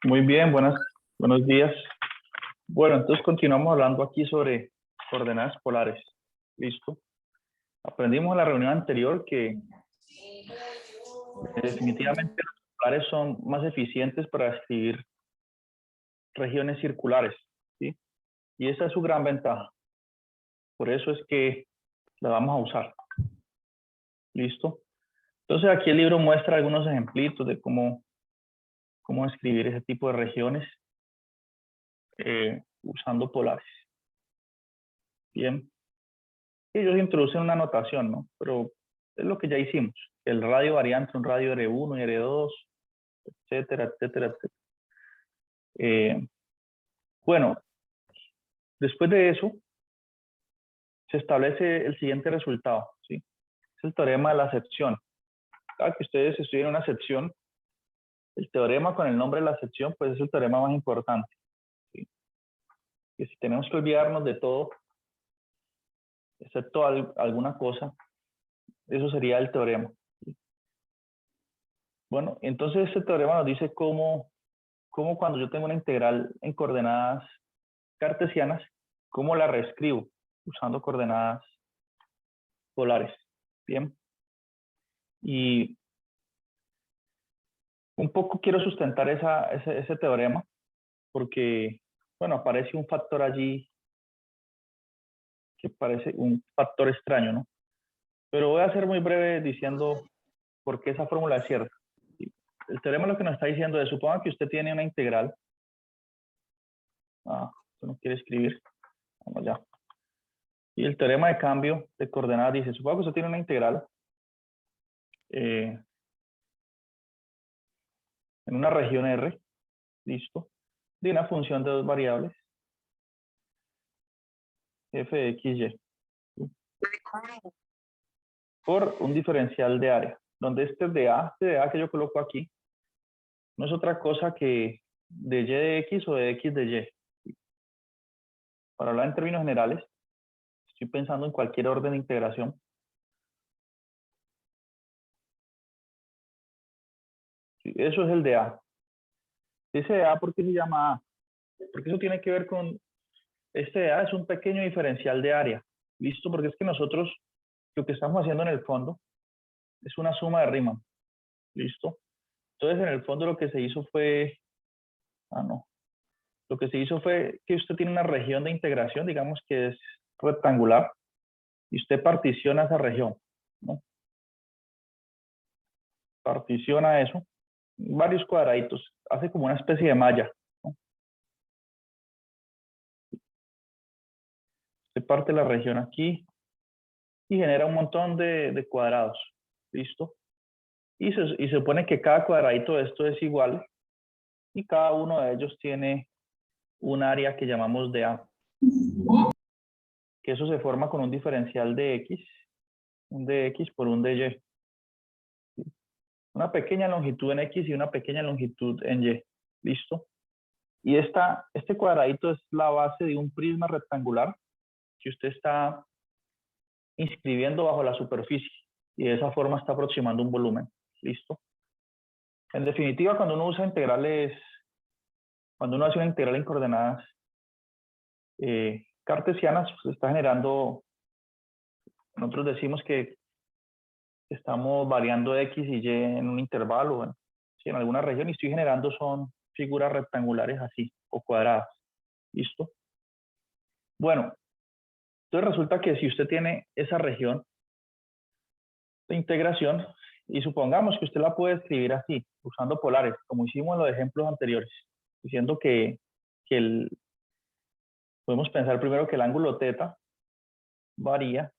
Muy bien, buenos días. Bueno, entonces continuamos hablando aquí sobre coordenadas polares. ¿Listo? Aprendimos en la reunión anterior que definitivamente los polares son más eficientes para escribir regiones circulares, ¿sí? Y esa es su gran ventaja. Por eso es que la vamos a usar. ¿Listo? Entonces aquí el libro muestra algunos ejemplitos de cómo escribir ese tipo de regiones usando polares. Bien. Ellos introducen una notación, ¿no? Pero es lo que ya hicimos. El radio varía entre un radio R1 y R2, etcétera, etcétera, etcétera. Bueno, después de eso, se establece el siguiente resultado, ¿sí? Es el teorema de la sección. Cada que ustedes estudien una sección, el teorema con el nombre de la sección, pues es el teorema más importante, ¿sí? Que si tenemos que olvidarnos de todo, excepto alguna cosa, eso sería el teorema. ¿Sí? Bueno, entonces este teorema nos dice cómo cuando yo tengo una integral en coordenadas cartesianas, cómo la reescribo usando coordenadas polares. Bien. Y un poco quiero sustentar ese teorema porque, bueno, aparece un factor allí que parece un factor extraño, ¿no? Pero voy a ser muy breve diciendo por qué esa fórmula es cierta. El teorema lo que nos está diciendo es, suponga que usted tiene una integral. Usted no quiere escribir. Vamos ya. Y el teorema de cambio de coordenadas dice, suponga que usted tiene una integral en una región R, listo, de una función de dos variables, f de x, y, por un diferencial de área, donde este de A que yo coloco aquí, no es otra cosa que de y de x o de x de y. Para hablar en términos generales, estoy pensando en cualquier orden de integración. Sí, eso es el de A. Ese de A, ¿por qué se llama A? Porque eso tiene que ver con, este de A es un pequeño diferencial de área. ¿Listo? Porque es que nosotros lo que estamos haciendo en el fondo es una suma de Riemann. ¿Listo? Entonces, en el fondo lo que se hizo fue, no, lo que se hizo fue que usted tiene una región de integración, digamos que es rectangular, y usted particiona esa región, ¿no? Particiona eso, varios cuadraditos, hace como una especie de malla, ¿no? Usted parte la región aquí y genera un montón de cuadrados, ¿listo? Y se supone que cada cuadradito de esto es igual y cada uno de ellos tiene un área que llamamos de A, que eso se forma con un diferencial de X, un de X por un de Y. Una pequeña longitud en X y una pequeña longitud en Y. ¿Listo? Y este cuadradito es la base de un prisma rectangular que usted está inscribiendo bajo la superficie. Y de esa forma está aproximando un volumen. ¿Listo? En definitiva, cuando uno usa integrales, cuando uno hace una integral en coordenadas cartesianas, pues está generando, nosotros decimos que estamos variando X y Y en un intervalo, bueno, sí, en alguna región, y estoy generando son figuras rectangulares así, o cuadradas. ¿Listo? Bueno, entonces resulta que si usted tiene esa región de integración, y supongamos que usted la puede escribir así, usando polares, como hicimos en los ejemplos anteriores, diciendo que podemos pensar primero que el ángulo θ varía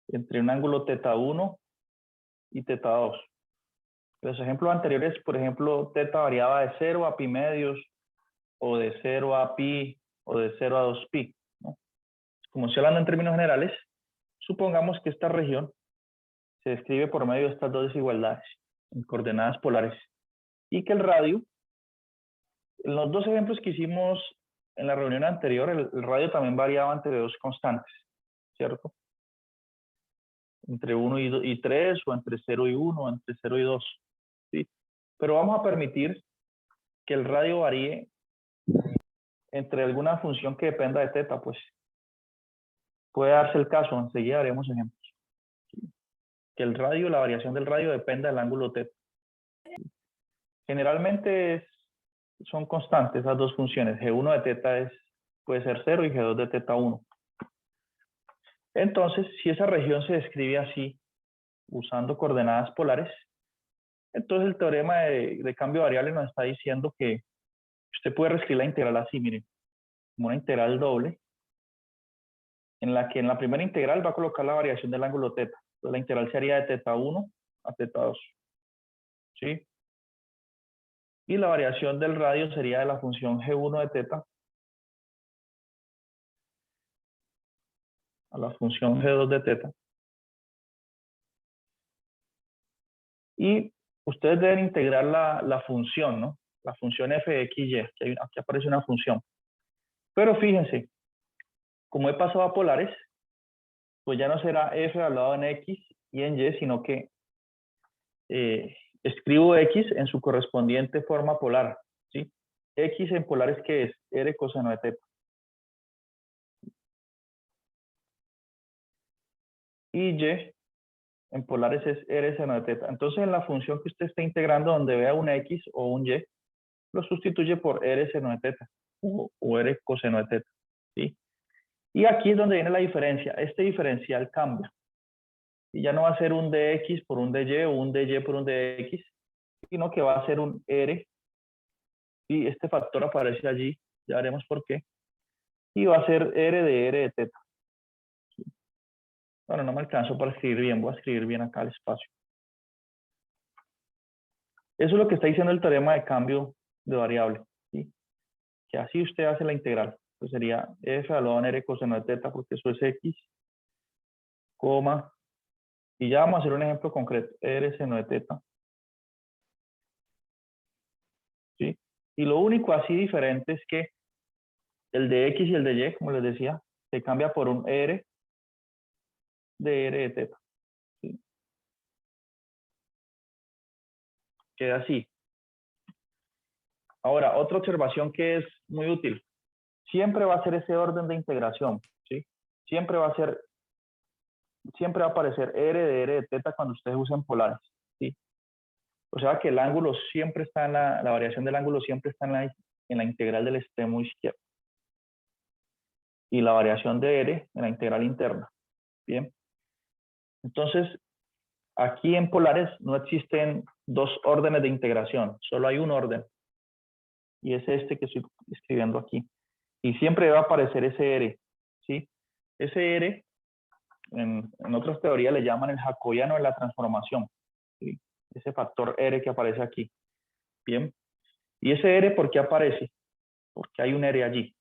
entre un ángulo θ1 y θ2. Los ejemplos anteriores, por ejemplo, θ variaba de 0 a pi medios, o de 0 a pi, o de 0 a 2 pi, ¿no? Como estoy hablando en términos generales, supongamos que esta región se describe por medio de estas dos desigualdades en coordenadas polares y que el radio, en los dos ejemplos que hicimos en la reunión anterior, el radio también variaba entre dos constantes, ¿cierto? Entre 1 y 3, o entre 0 y 1, o entre 0 y 2, ¿sí? Pero vamos a permitir que el radio varíe entre alguna función que dependa de teta, pues puede darse el caso, enseguida haremos ejemplos. Que el radio, la variación del radio dependa del ángulo teta. Generalmente son constantes esas dos funciones. G1 de teta puede ser 0 y G2 de teta 1. Entonces, si esa región se describe así, usando coordenadas polares, entonces el teorema de cambio variable nos está diciendo que usted puede reescribir la integral así, miren, como una integral doble, en la que en la primera integral va a colocar la variación del ángulo teta. Entonces la integral sería de teta 1 a teta 2. ¿Sí? Y la variación del radio sería de la función G1 de teta a la función G2 de teta. Y ustedes deben integrar la función, ¿no? La función f de x y. Aquí aparece una función. Pero fíjense, como he pasado a polares, pues ya no será f evaluado en x y en y, sino que escribo x en su correspondiente forma polar, ¿sí? X en polares, ¿qué es? R coseno de teta. Y y en polares es R seno de teta. Entonces, en la función que usted está integrando, donde vea un X o un Y, lo sustituye por R seno de teta o R coseno de teta, ¿sí? Y aquí es donde viene la diferencia. Este diferencial cambia. Y ya no va a ser un dx por un dy o un dy por un dx, sino que va a ser un R. Y este factor aparece allí, ya veremos por qué. Y va a ser R de teta. Bueno, no me alcanzo para escribir bien, voy a escribir bien acá el espacio. Eso es lo que está diciendo el teorema de cambio de variable, ¿sí? Que así usted hace la integral. Pues sería f evaluado en R coseno de teta, porque eso es x, coma, y ya vamos a hacer un ejemplo concreto, R seno de teta. ¿Sí? Y lo único así diferente es que el de x y el de y, como les decía, se cambia por un R de teta. ¿Sí? Queda así. Ahora, otra observación que es muy útil. Siempre va a ser ese orden de integración, ¿sí? Siempre va a aparecer R de teta cuando ustedes usen polares, ¿sí? O sea que el ángulo siempre está en la variación del ángulo siempre está en la integral del extremo izquierdo. Y la variación de R en la integral interna. Bien. Entonces, aquí en polares no existen dos órdenes de integración, solo hay un orden. Y es este que estoy escribiendo aquí. Y siempre va a aparecer ese R, ¿sí? Ese R, en otras teorías le llaman el jacobiano de la transformación, ¿sí? Ese factor R que aparece aquí. Bien. ¿Y ese R por qué aparece? Porque hay un R allí.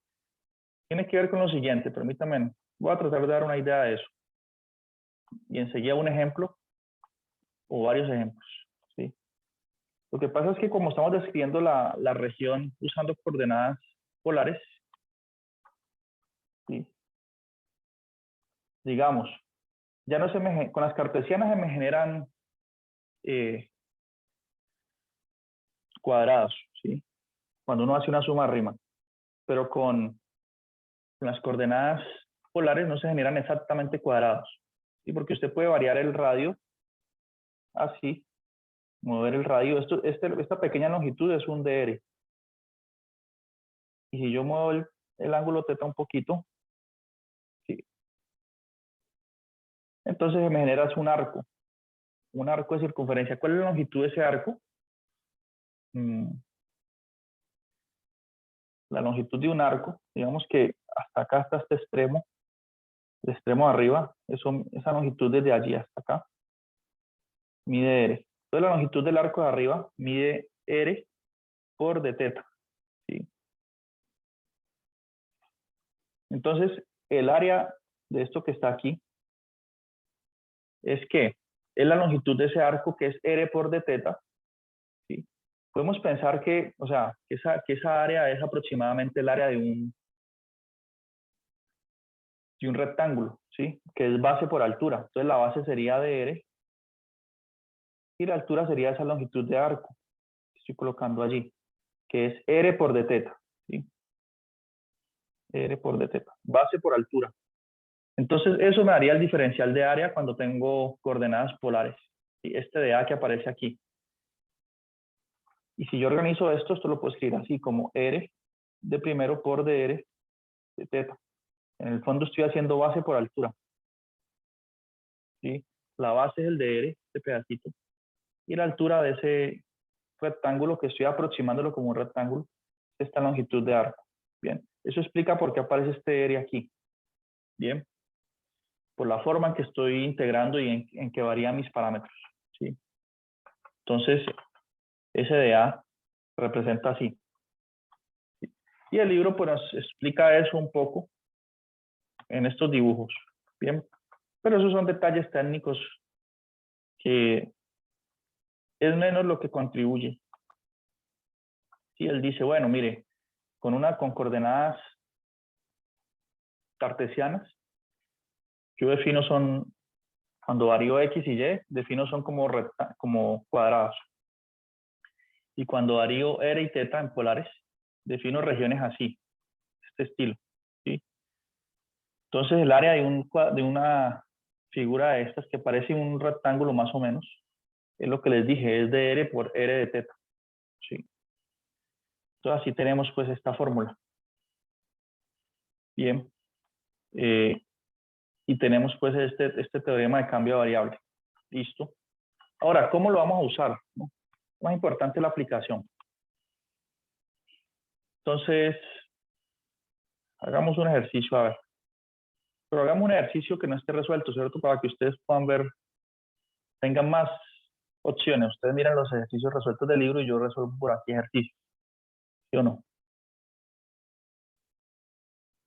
Tiene que ver con lo siguiente, permítanme, voy a tratar de dar una idea de eso. Y enseguida un ejemplo o varios ejemplos, ¿sí? Lo que pasa es que como estamos describiendo la región usando coordenadas polares, ¿sí? Digamos, ya no con las cartesianas se me generan cuadrados, ¿sí? Cuando uno hace una suma rima, pero con las coordenadas polares no se generan exactamente cuadrados, ¿sí? Porque usted puede variar el radio así, mover el radio. Esta pequeña longitud es un dr. Y si yo muevo el ángulo teta un poquito, ¿sí? Entonces se me genera un arco de circunferencia. ¿Cuál es la longitud de ese arco? La longitud de un arco, digamos que hasta acá, hasta este extremo, el extremo de arriba, esa longitud desde allí hasta acá, mide R. Entonces la longitud del arco de arriba mide R por d teta, ¿sí? Entonces, el área de esto que está aquí es la longitud de ese arco que es R por d teta, ¿sí? Podemos pensar que, o sea, que esa área es aproximadamente el área de un rectángulo, ¿sí? Que es base por altura. Entonces la base sería dr y la altura sería esa longitud de arco que estoy colocando allí, que es r por d teta, ¿sí? R por d teta, base por altura. Entonces, eso me daría el diferencial de área cuando tengo coordenadas polares. ¿Sí? Este de A que aparece aquí. Y si yo organizo esto lo puedo escribir así como R de primero por dr de teta. En el fondo estoy haciendo base por altura. ¿Sí? La base es el dr, este pedacito. Y la altura de ese rectángulo, que estoy aproximándolo como un rectángulo, es esta longitud de arco. Bien, eso explica por qué aparece este R aquí. Bien, por la forma en que estoy integrando y en que varían mis parámetros. ¿Sí? Entonces, ese de A representa así. Y el libro pues nos explica eso un poco en estos dibujos. Bien, pero esos son detalles técnicos que es menos lo que contribuye. Sí, él dice, bueno, mire, con coordenadas cartesianas, yo defino son, cuando varío X y Y, defino son como cuadrados. Y cuando varío R y teta en polares, defino regiones así, este estilo. ¿Sí? Entonces el área de una figura de estas que parece un rectángulo más o menos, es lo que les dije, es de R por R de teta. ¿Sí? Entonces así tenemos pues esta fórmula. Bien. Y tenemos pues este teorema de cambio de variable. Listo. Ahora, ¿cómo lo vamos a usar? ¿No? Más importante la aplicación. Entonces, hagamos un ejercicio, a ver. Pero hagamos un ejercicio que no esté resuelto, ¿cierto? Para que ustedes puedan ver, tengan más opciones. Ustedes miran los ejercicios resueltos del libro y yo resuelvo por aquí ejercicio. ¿Sí o no?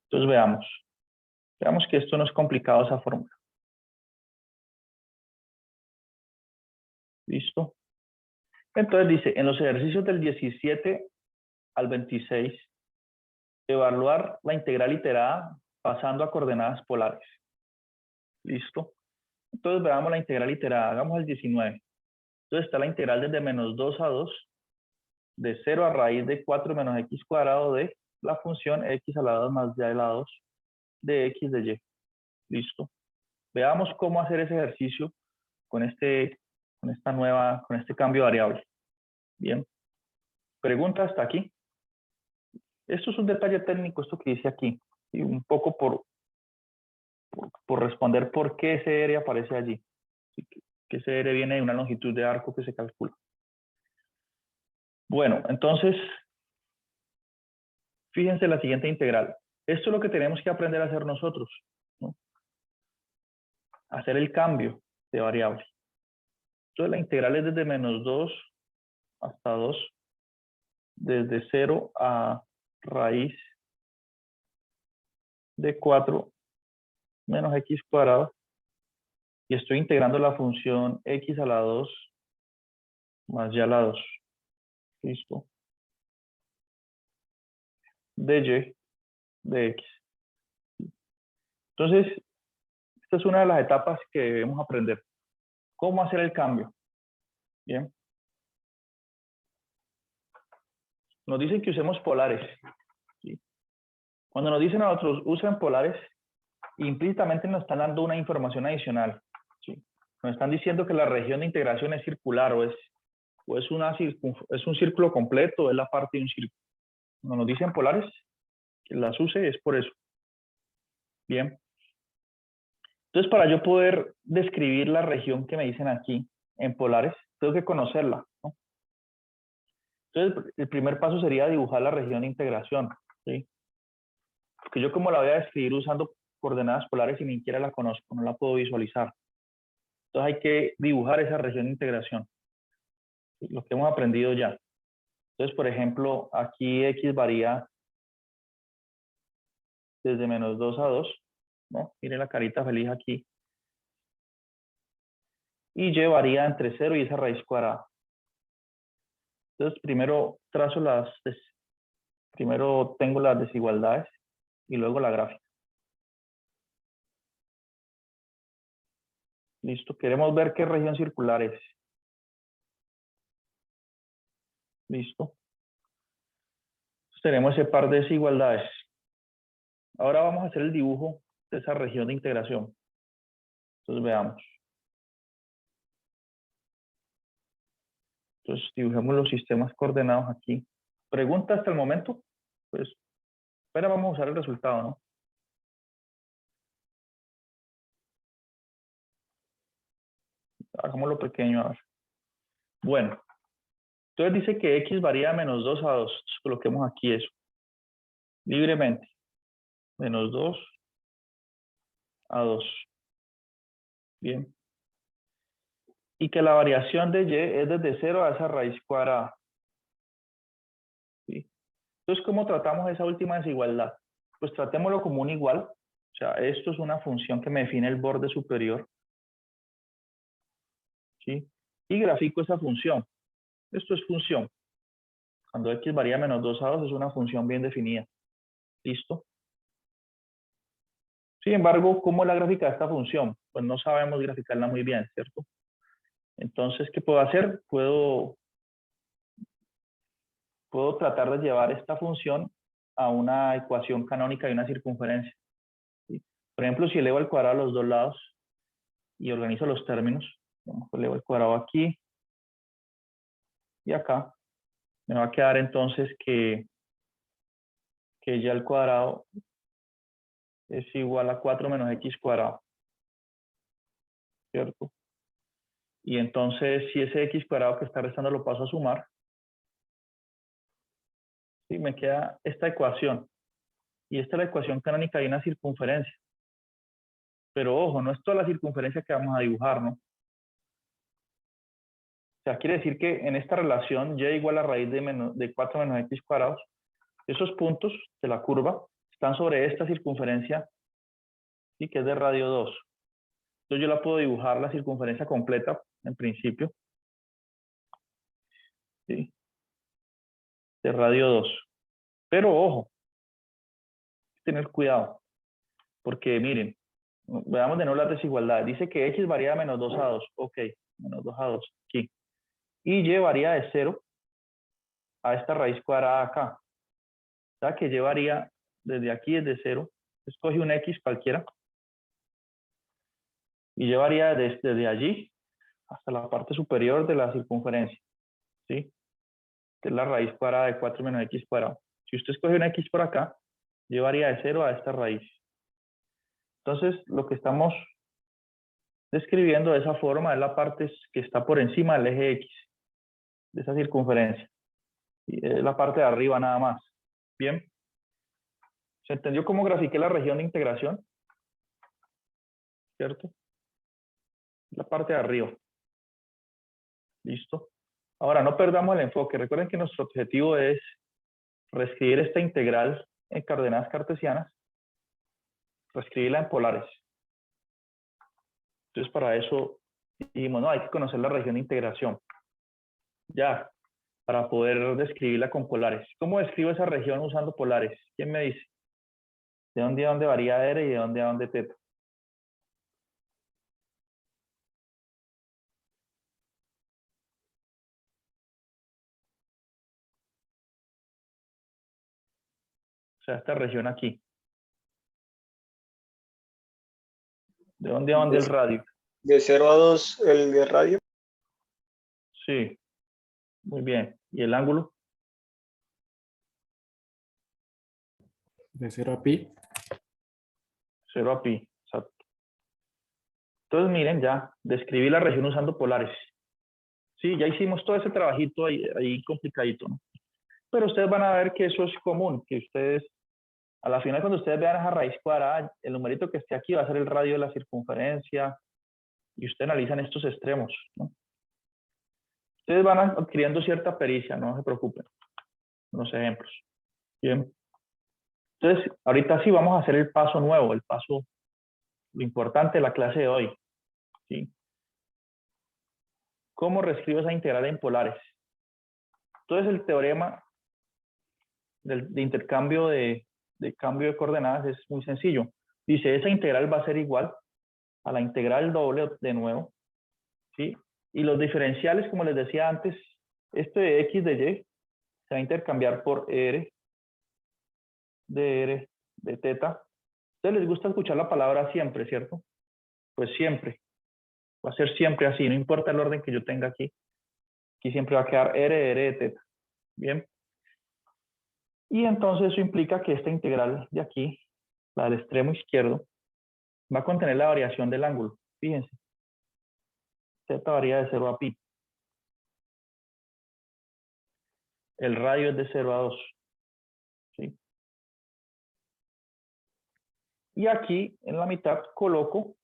Entonces veamos. Veamos que esto no es complicado esa fórmula. ¿Listo? Entonces dice, en los ejercicios del 17 al 26, evaluar la integral iterada pasando a coordenadas polares. ¿Listo? Entonces veamos la integral iterada. Hagamos el 19. Entonces está la integral desde menos 2 a 2 de 0 a raíz de 4 menos x cuadrado de la función x a la 2 más y a la 2 de x de y. ¿Listo? Veamos cómo hacer ese ejercicio con este cambio de variable. Bien. Pregunta hasta aquí. Esto es un detalle técnico, esto que dice aquí. Y un poco por responder por qué ese R aparece allí. Que ese R viene de una longitud de arco que se calcula. Bueno, entonces, fíjense la siguiente integral. Esto es lo que tenemos que aprender a hacer nosotros, ¿no? Hacer el cambio de variable. Entonces la integral es desde menos 2 hasta 2, desde 0 a raíz de 4 menos x cuadrado, y estoy integrando la función x a la 2 más y a la 2. ¿Listo? De y de x. Entonces, esta es una de las etapas que debemos aprender. ¿Cómo hacer el cambio? Bien. Nos dicen que usemos polares. ¿Sí? Cuando nos dicen a nosotros usen polares, implícitamente nos están dando una información adicional. ¿Sí? Nos están diciendo que la región de integración es circular o es un círculo completo, o es la parte de un círculo. Cuando nos dicen polares, que las use es por eso. Bien. Entonces, para yo poder describir la región que me dicen aquí en polares, tengo que conocerla, ¿no? Entonces, el primer paso sería dibujar la región de integración, ¿sí? Porque yo como la voy a describir usando coordenadas polares y ni siquiera la conozco, no la puedo visualizar. Entonces hay que dibujar esa región de integración, ¿sí? Lo que hemos aprendido ya. Entonces, por ejemplo, aquí x varía desde menos 2 a 2, ¿no? Mire la carita feliz aquí. Y y varía entre 0 y esa raíz cuadrada. Entonces, primero tengo las desigualdades y luego la gráfica. Listo, queremos ver qué región circular es. Listo. tenemos ese par de desigualdades. Ahora vamos a hacer el dibujo de esa región de integración. Entonces veamos. Entonces dibujemos los sistemas coordenados aquí. ¿Pregunta hasta el momento? Pues, espera, vamos a usar el resultado, ¿no? Hagámoslo pequeño, a ver. Bueno, entonces dice que x varía de menos 2 a 2. Entonces, coloquemos aquí eso. Libremente. Menos 2 a 2. Bien. Y que la variación de y es desde 0 a esa raíz cuadrada. ¿Sí? Entonces, ¿cómo tratamos esa última desigualdad? Pues tratémoslo como un igual. O sea, esto es una función que me define el borde superior. ¿Sí? Y grafico esa función. Esto es función. Cuando x varía menos 2 a 2 es una función bien definida. ¿Listo? Sin embargo, ¿cómo es la gráfica de esta función? Pues no sabemos graficarla muy bien, ¿cierto? Entonces, ¿qué puedo hacer? Puedo tratar de llevar esta función a una ecuación canónica de una circunferencia. ¿Sí? Por ejemplo, si elevo al cuadrado a los dos lados y organizo los términos, elevo al cuadrado aquí y acá, me va a quedar entonces que y al cuadrado es igual a 4 menos x cuadrado, ¿cierto? Y entonces, si ese x cuadrado que está restando lo paso a sumar, ¿sí? Me queda esta ecuación. Y esta es la ecuación canónica de una circunferencia. Pero ojo, no es toda la circunferencia que vamos a dibujar, ¿no? O sea, quiere decir que en esta relación y igual a raíz de 4 menos x cuadrados, esos puntos de la curva están sobre esta circunferencia, ¿sí? Que es de radio 2. Entonces yo la puedo dibujar la circunferencia completa, en principio, ¿sí? De radio 2. Pero ojo, tener cuidado, porque miren, veamos de nuevo las desigualdades. Dice que x varía de menos 2 a 2. Ok, menos 2 a 2, aquí. Y y varía de 0 a esta raíz cuadrada acá. O sea que y varía desde aquí, desde 0. Escoge un x cualquiera. Y y varía desde allí hasta la parte superior de la circunferencia. ¿Sí? Que es la raíz cuadrada de 4 menos x cuadrado. Si usted escoge un x por acá, y varía de 0 a esta raíz. Entonces, lo que estamos describiendo de esa forma es la parte que está por encima del eje X, de esa circunferencia. Y es la parte de arriba nada más. Bien. ¿Se entendió cómo grafiqué la región de integración? ¿Cierto? La parte de arriba. ¿Listo? Ahora, no perdamos el enfoque. Recuerden que nuestro objetivo es reescribir esta integral en coordenadas cartesianas, reescribirla en polares. Entonces, para eso dijimos, no, hay que conocer la región de integración. Ya, para poder describirla con polares. ¿Cómo describo esa región usando polares? ¿Quién me dice? ¿De dónde a dónde varía R y de dónde a dónde teta? O sea, esta región aquí. ¿De dónde a dónde el radio? De 0 a 2 el de radio. Sí, muy bien. ¿Y el ángulo? De 0 a pi. 0 a pi, exacto. Entonces, miren, ya describí la región usando polares. Sí, ya hicimos todo ese trabajito ahí complicadito, ¿no? Pero ustedes van a ver que eso es común, que ustedes, a la final cuando ustedes vean esa raíz cuadrada, el numerito que esté aquí va a ser el radio de la circunferencia, y ustedes analizan estos extremos, ¿no? Ustedes van adquiriendo cierta pericia, no se preocupen. Unos ejemplos. Bien. Entonces, ahorita sí vamos a hacer el paso nuevo, el paso, lo importante de la clase de hoy. ¿Sí? ¿Cómo reescribo esa integral en polares? Entonces, el teorema de intercambio de cambio de coordenadas es muy sencillo. Dice, esa integral va a ser igual a la integral doble de nuevo. ¿Sí? Y los diferenciales, como les decía antes, este de x de y se va a intercambiar por r de r de teta. A ustedes les gusta escuchar la palabra siempre, ¿cierto? Pues siempre. Va a ser siempre así, no importa el orden que yo tenga aquí. Aquí siempre va a quedar r de teta. Bien. Y entonces eso implica que esta integral de aquí, la del extremo izquierdo, va a contener la variación del ángulo. Fíjense. Teta varía de 0 a pi. El radio es de 0 a 2. ¿Sí? Y aquí en la mitad coloco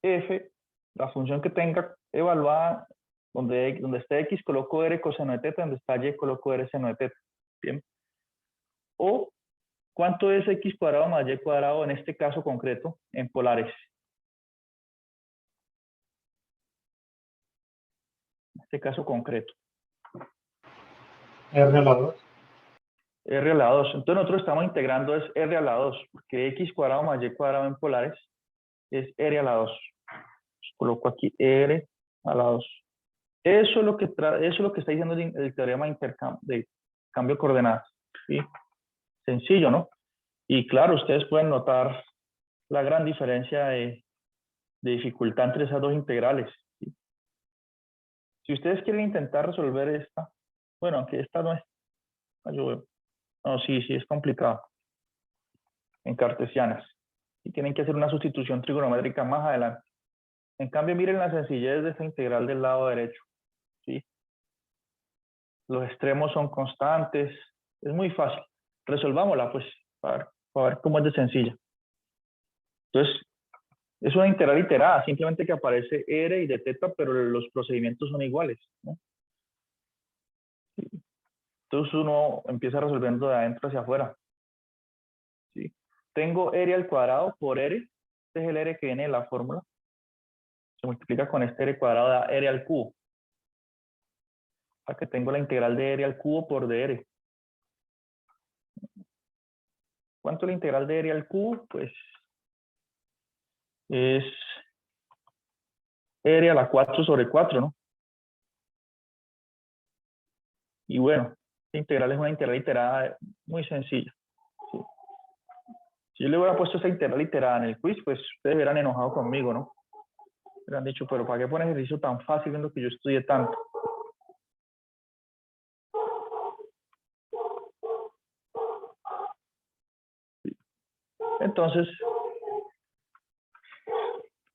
f, la función que tenga evaluada, donde esté x coloco r coseno de teta, donde está y coloco r seno de teta. Bien. O cuánto es x cuadrado más y cuadrado en este caso concreto en polares. En este caso concreto. R a la 2. R a la 2. Entonces nosotros estamos integrando es R a la 2, porque x cuadrado más y cuadrado en polares es R a la 2. Coloco aquí R a la 2. Eso es lo que está diciendo el teorema de cambio de coordenadas. ¿Sí? Sencillo, ¿no? Y claro, ustedes pueden notar la gran diferencia de dificultad entre esas dos integrales. ¿Sí? Si ustedes quieren intentar resolver esta, bueno, aunque esta no es, no, sí, es complicado en cartesianas. Y tienen que hacer una sustitución trigonométrica más adelante. En cambio, miren la sencillez de esta integral del lado derecho. ¿Sí? Los extremos son constantes. Es muy fácil. Resolvámosla, pues, para ver cómo es de sencilla. Entonces, es una integral iterada, simplemente que aparece r y de teta, pero los procedimientos son iguales, ¿no? Entonces uno empieza resolviendo de adentro hacia afuera. ¿Sí? Tengo r al cuadrado por r. Este es el r que viene de la fórmula. Se multiplica con este r cuadrado, da r al cubo. O sea que tengo la integral de r al cubo por dr. ¿Cuánto es la integral de r al cubo? Pues es r a la 4 sobre 4, ¿no? Y bueno, esta integral es una integral iterada muy sencilla. ¿Sí? Si yo le hubiera puesto esa integral iterada en el quiz, pues ustedes hubieran enojado conmigo, ¿no? Hubieran dicho, pero ¿para qué pones ejercicio tan fácil viendo que yo estudié tanto? ¿Sí? Entonces,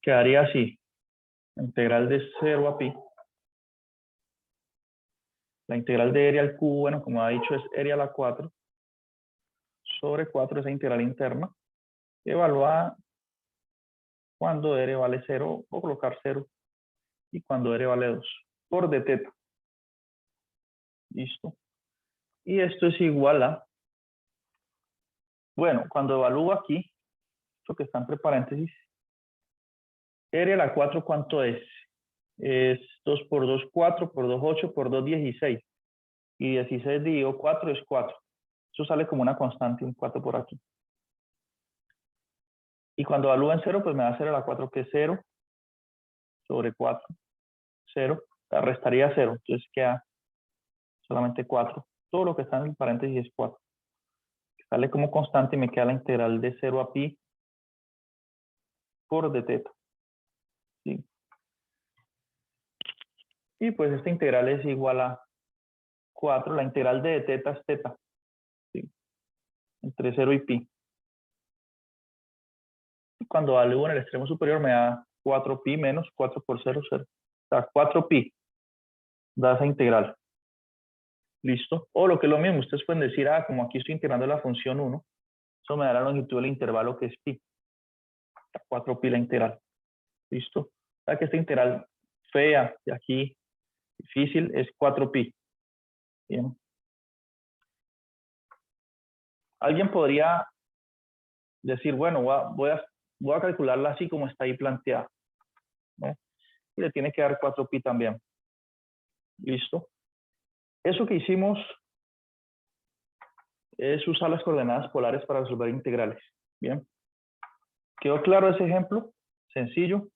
quedaría así. Integral de 0 a pi. La integral de r al cubo, bueno, como ha dicho, es r a la 4 sobre 4, esa integral interna, evaluada cuando r vale 0, o colocar 0, y cuando r vale 2, por d teta. Listo. Y esto es igual a, bueno, cuando evalúo aquí, esto que está entre paréntesis, r a la 4, ¿cuánto es? Es 2 por 2, 4, por 2, 8, por 2, 16. Y 16 dividido 4 es 4. Eso sale como una constante, un 4 por aquí. Y cuando evalúo en 0, pues me va a hacer a la 4 que es 0 sobre 4. 0. La restaría 0. Entonces queda solamente 4. Todo lo que está en el paréntesis es 4. Sale como constante y me queda la integral de 0 a pi por d teta. ¿Sí? Y pues esta integral es igual a 4. La integral de d teta es teta. ¿Sí? Entre 0 y pi. Y cuando evalúo en el extremo superior me da 4 pi menos 4 por 0, 0. O sea, 4 pi da esa integral. ¿Listo? O lo que es lo mismo, ustedes pueden decir, como aquí estoy integrando la función 1, eso me da la longitud del intervalo que es pi. 4 pi la integral. ¿Listo? O sea que esta integral fea de aquí, difícil, es 4 pi. Bien. Alguien podría decir, bueno, voy a calcularla así como está ahí planteada, ¿no? Y le tiene que dar 4 pi también. ¿Listo? Eso que hicimos es usar las coordenadas polares para resolver integrales. Bien. ¿Quedó claro ese ejemplo? Sencillo.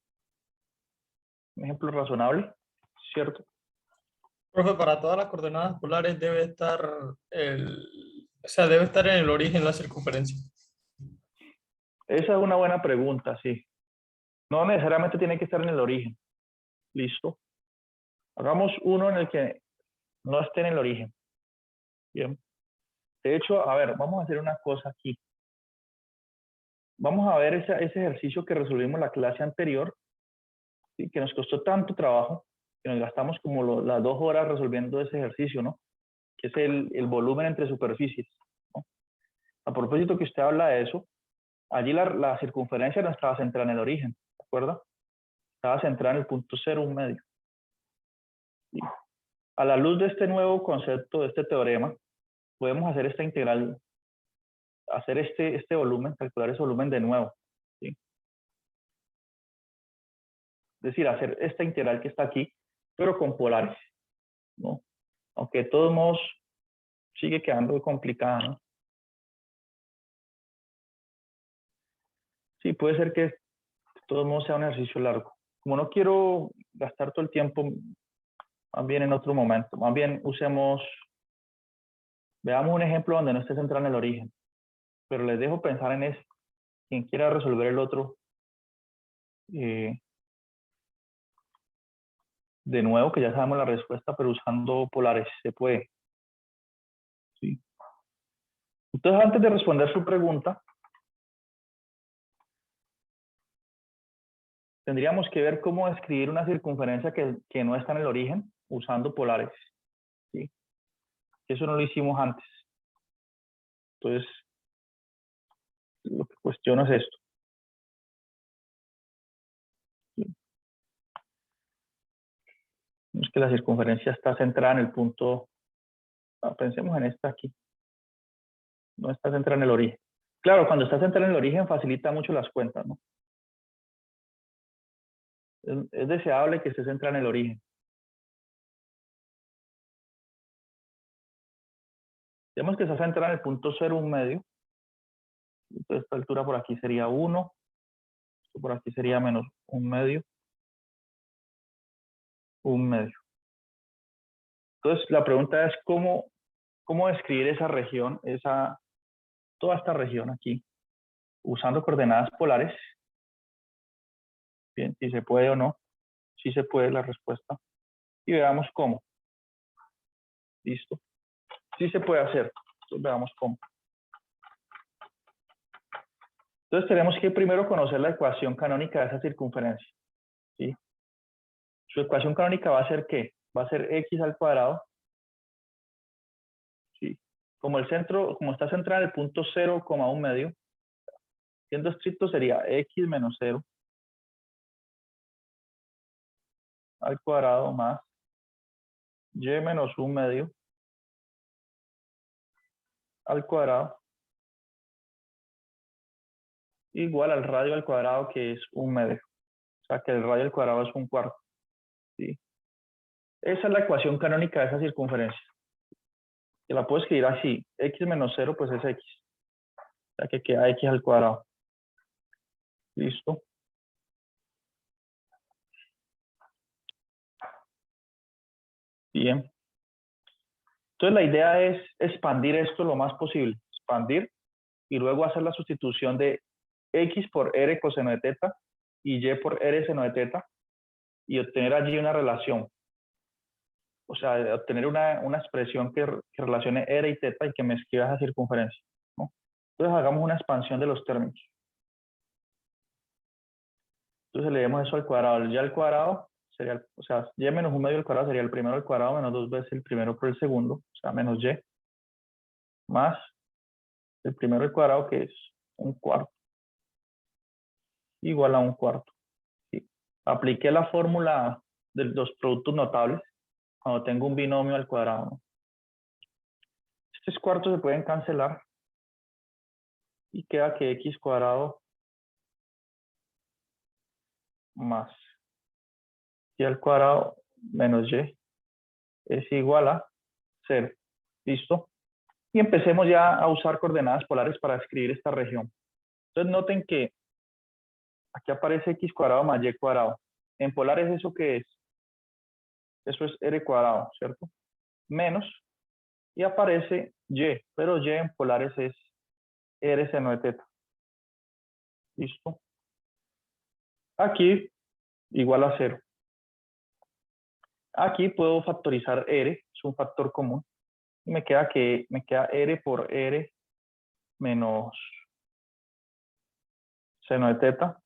Un ejemplo razonable, ¿cierto? Profe, para todas las coordenadas polares debe estar O sea, debe estar en el origen la circunferencia. Esa es una buena pregunta, sí. No necesariamente tiene que estar en el origen. Listo. Hagamos uno en el que no esté en el origen. Bien. De hecho, a ver, vamos a hacer una cosa aquí. Vamos a ver ese ejercicio que resolvimos la clase anterior, ¿sí? Que nos costó tanto trabajo, que nos gastamos como las 2 horas resolviendo ese ejercicio, ¿no? Que es el volumen entre superficies, ¿no? A propósito que usted habla de eso, allí la circunferencia no estaba centrada en el origen, ¿de acuerdo? Estaba centrada en el punto 0, 1 medio. ¿Sí? A la luz de este nuevo concepto, de este teorema, podemos hacer esta integral, hacer este volumen, calcular ese volumen de nuevo, ¿sí? Es decir, hacer esta integral que está aquí, pero con polares, ¿no? Aunque de todos modos sigue quedando complicada, ¿no? Sí, puede ser que de todos modos sea un ejercicio largo. Como no quiero gastar todo el tiempo, más bien en otro momento, más bien veamos un ejemplo donde no esté centrado en el origen, pero les dejo pensar en eso. Quien quiera resolver el otro, de nuevo, que ya sabemos la respuesta, pero usando polares, se puede. ¿Sí? Entonces, antes de responder su pregunta, tendríamos que ver cómo escribir una circunferencia que no está en el origen usando polares. ¿Sí? Eso no lo hicimos antes. Entonces, lo que cuestiono es esto. ¿Sí? Es que la circunferencia está centrada en el punto, pensemos en esta aquí, no está centrada en el origen. Claro, cuando está centrada en el origen facilita mucho las cuentas, ¿no? Es deseable que esté centrada en el origen. Digamos que está centrada en el punto 0, 1 medio. Entonces, esta altura por aquí sería 1, esto por aquí sería menos 1 medio, 1 medio. Entonces, la pregunta es cómo describir esa región, toda esta región aquí, usando coordenadas polares. Bien, si se puede o no. Si se puede la respuesta. Y veamos cómo. Listo. Sí se puede hacer. Entonces, veamos cómo. Entonces, tenemos que primero conocer la ecuación canónica de esa circunferencia. ¿Sí? Su ecuación canónica va a ser ¿qué? Va a ser x al cuadrado. ¿Sí? Como está centrada en el punto 0, 1 medio, siendo estricto sería x menos 0 al cuadrado más y menos 1 medio al cuadrado igual al radio al cuadrado, que es 1 medio. O sea que el radio al cuadrado es 1/4. ¿Sí? Esa es la ecuación canónica de esa circunferencia. Que la puedo escribir así. X menos 0 pues es x. O sea que queda x al cuadrado. Listo. Bien. Entonces la idea es expandir esto lo más posible. Expandir y luego hacer la sustitución de x por r coseno de teta y y por r seno de teta y obtener allí una relación. O sea, obtener una expresión que relacione r y teta y que me escriba esa circunferencia, ¿no? Entonces hagamos una expansión de los términos. Entonces le demos eso al cuadrado. El y al cuadrado sería, o sea, y menos 1 medio al cuadrado sería el primero al cuadrado menos 2 veces el primero por el segundo, o sea, menos y, más el primero al cuadrado, que es 1/4, igual a 1/4. ¿Sí? Apliqué la fórmula de los productos notables cuando tengo un binomio al cuadrado, ¿no? Estos cuartos se pueden cancelar y queda que x cuadrado más y al cuadrado menos y es igual a 0. ¿Listo? Y empecemos ya a usar coordenadas polares para escribir esta región. Entonces noten que aquí aparece x cuadrado más y cuadrado. En polares, ¿eso qué es? Eso es r cuadrado, ¿cierto? Menos y aparece y, pero y en polares es r seno de teta. ¿Listo? Aquí igual a 0. Aquí puedo factorizar r, es un factor común, y me queda r por r menos seno de teta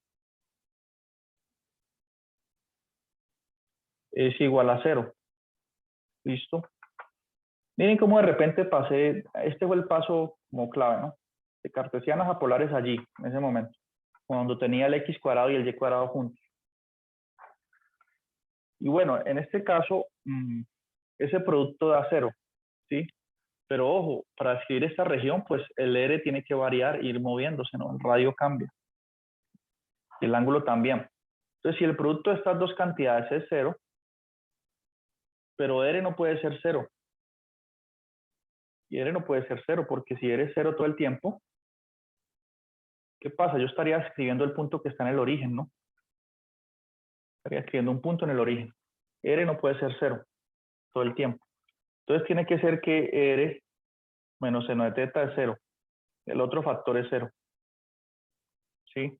es igual a 0. ¿Listo? Miren cómo de repente pasé, este fue el paso como clave, ¿no? De cartesianas a polares allí, en ese momento, cuando tenía el x cuadrado y el y cuadrado juntos. Y bueno, en este caso, ese producto da 0, ¿sí? Pero ojo, para escribir esta región, pues el r tiene que variar, ir moviéndose, ¿no? El radio cambia. Y el ángulo también. Entonces, si el producto de estas dos cantidades es 0, pero r no puede ser 0. Y r no puede ser 0, porque si r es 0 todo el tiempo, ¿qué pasa? Yo estaría escribiendo el punto que está en el origen, ¿no? Estaría escribiendo un punto en el origen. R no puede ser 0 todo el tiempo. Entonces tiene que ser que R menos seno de teta es 0. El otro factor es 0. ¿Sí?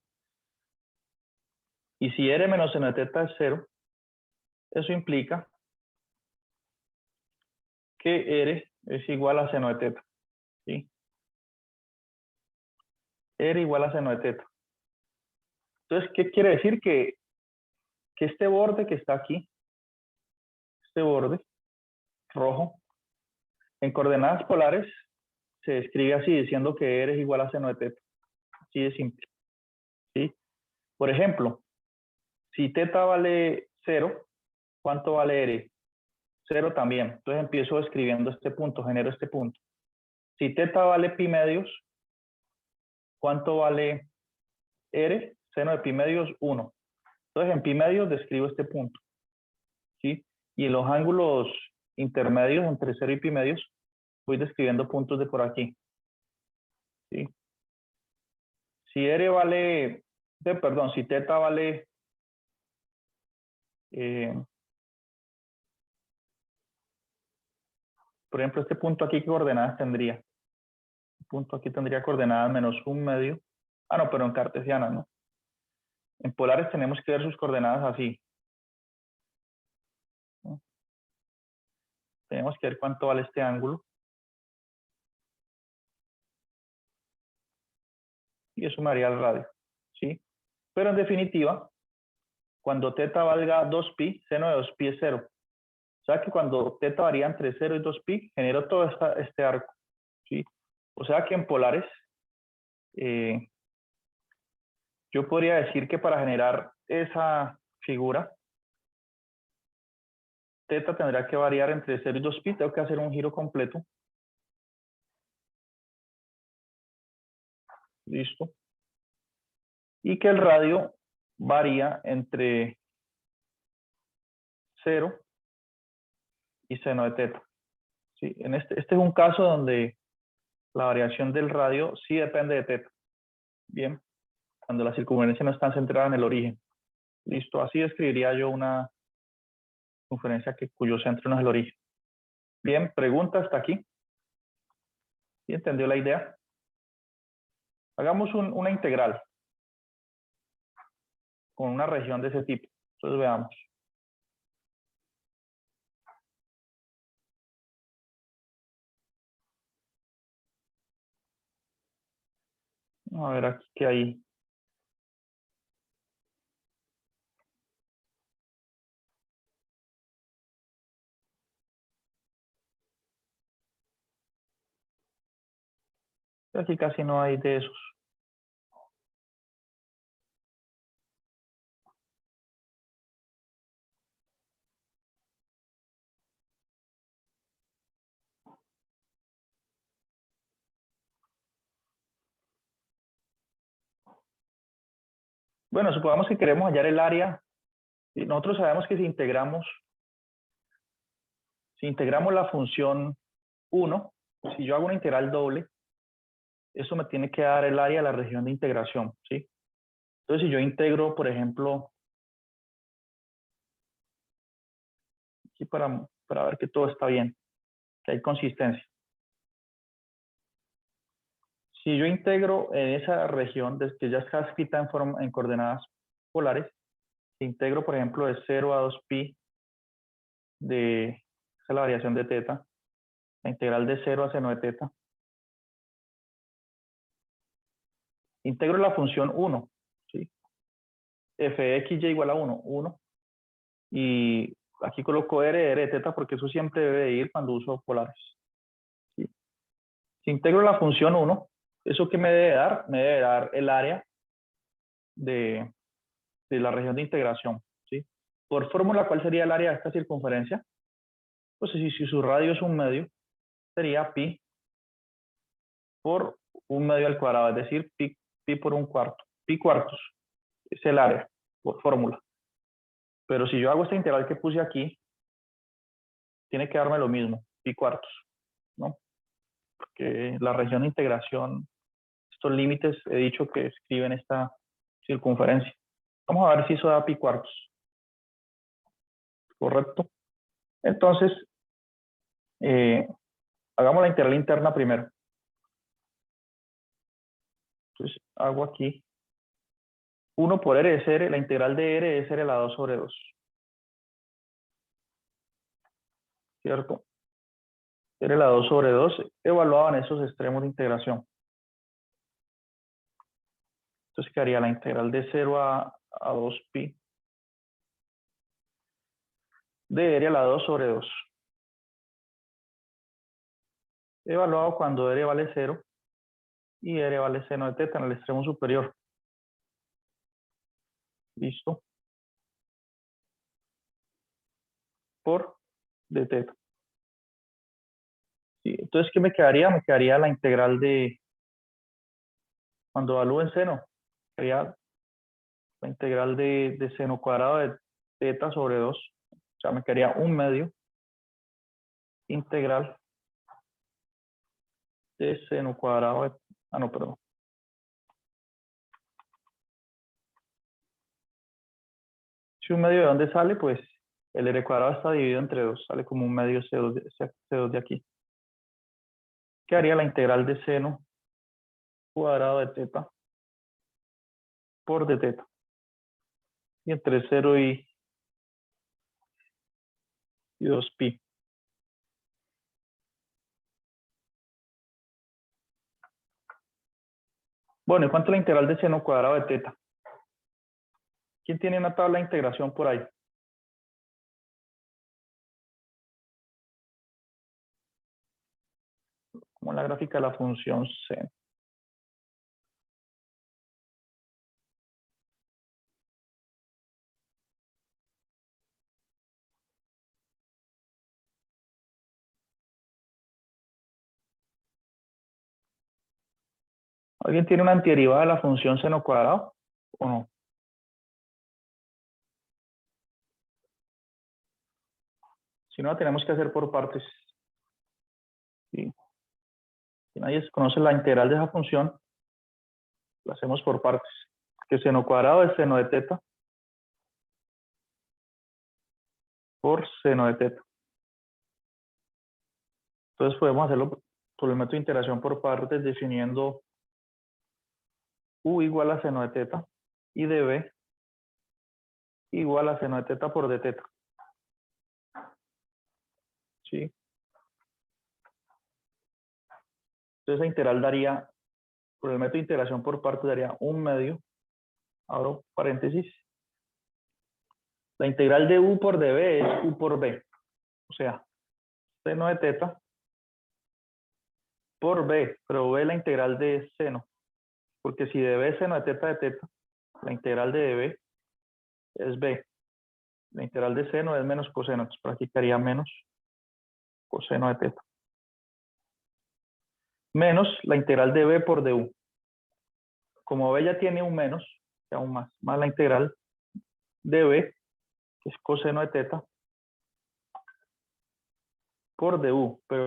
Y si R menos seno de teta es 0, eso implica que R es igual a seno de teta. ¿Sí? R igual a seno de teta. Entonces, ¿qué quiere decir? Que este borde que está aquí, este borde rojo, en coordenadas polares se escribe así, diciendo que R es igual a seno de teta. Así de simple. ¿Sí? Por ejemplo, si teta vale 0, ¿cuánto vale R? 0 también. Entonces empiezo escribiendo este punto, genero este punto. Si teta vale pi medios, ¿cuánto vale R? Seno de pi medios, 1. Entonces en pi medios describo este punto. ¿Sí? Y en los ángulos intermedios entre 0 y pi medios, voy describiendo puntos de por aquí. ¿Sí? Si R vale, perdón, si teta vale por ejemplo, este punto aquí, ¿qué coordenadas tendría? El punto aquí tendría coordenadas menos 1 medio. Ah, no, pero en cartesianas, ¿no? En polares tenemos que ver sus coordenadas así. ¿No? Tenemos que ver cuánto vale este ángulo. Y eso me haría el radio. ¿Sí? Pero en definitiva, cuando teta valga 2pi, seno de 2pi es 0. O sea que cuando teta varía entre 0 y 2pi, genero todo este arco. ¿Sí? O sea que en polares, yo podría decir que para generar esa figura, teta tendrá que variar entre 0 y 2pi, tengo que hacer un giro completo. Listo. Y que el radio varía entre 0 y seno de teta. ¿Sí? Este es un caso donde la variación del radio sí depende de teta. Bien, cuando la circunferencia no está centrada en el origen. Listo, así describiría yo una circunferencia cuyo centro no es el origen. Bien, pregunta hasta aquí. ¿Sí entendió la idea? Hagamos una integral con una región de ese tipo. Entonces veamos. A ver aquí qué hay. Aquí casi no hay de esos. Bueno, supongamos que queremos hallar el área. Y nosotros sabemos que si integramos la función 1, si yo hago una integral doble, eso me tiene que dar el área de la región de integración, ¿sí? Entonces, si yo integro, por ejemplo, aquí para ver que todo está bien, que hay consistencia. si yo integro en esa región que ya está escrita en coordenadas polares, si integro, por ejemplo, de 0 a 2pi esa es la variación de teta, la integral de 0 a seno de teta, integro la función 1, ¿sí? f de x y igual a 1, y aquí coloco r de teta porque eso siempre debe de ir cuando uso polares, ¿sí? Si integro la función 1, ¿eso qué me debe dar? Me debe dar el área de la región de integración, ¿sí? Por fórmula, ¿cuál sería el área de esta circunferencia? Pues si su radio es 1/2, sería pi por 1/2 al cuadrado, es decir, pi por 1/4. Pi cuartos es el área, por fórmula. Pero si yo hago esta integral que puse aquí, tiene que darme lo mismo, pi cuartos, ¿no? Porque la región de integración, estos límites, he dicho que escriben esta circunferencia. Vamos a ver si eso da pi cuartos. ¿Correcto? Entonces, hagamos la integral interna primero. Entonces, hago aquí 1 por r es r, la integral de r es r a la 2 sobre 2. ¿Cierto? R a la 2 sobre 2 evaluado en esos extremos de integración. Entonces quedaría la integral de 0 a 2pi de r a la 2 sobre 2. Evaluado cuando r vale 0 y r vale seno de teta en el extremo superior. Listo. Por de teta. Sí, entonces, ¿qué me quedaría? Me quedaría la integral de, cuando evalúo en seno, sería la integral de seno cuadrado de teta sobre 2. O sea, me quedaría 1/2 integral de seno cuadrado de, no, perdón. Si 1/2 de dónde sale, pues el r cuadrado está dividido entre 2, sale como 1/2 C2 de aquí. ¿Qué haría la integral de seno cuadrado de teta por de teta? Y entre 0 y 2pi. Bueno, ¿y cuánto es la integral de seno cuadrado de teta? ¿Quién tiene una tabla de integración por ahí? Como la gráfica de la función seno. ¿Alguien tiene una antiderivada de la función seno cuadrado o no? Si no, la tenemos que hacer por partes. ¿Sí? Si nadie conoce la integral de esa función, lo hacemos por partes. Que seno cuadrado es seno de teta por seno de teta. Entonces podemos hacerlo por el método de integración por partes definiendo u igual a seno de teta y db igual a seno de teta por d teta. ¿Sí? Entonces la integral daría, por el método de integración por partes daría 1/2, abro paréntesis. La integral de u por db es u por b. O sea, seno de teta por b, pero b la integral de seno. Porque si db es seno de teta, la integral de db es b. La integral de seno es menos coseno, entonces por aquí quedaría menos coseno de teta. Menos la integral de b por du. Como b ya tiene un menos, aún más la integral de b, que es coseno de teta, por du. Pero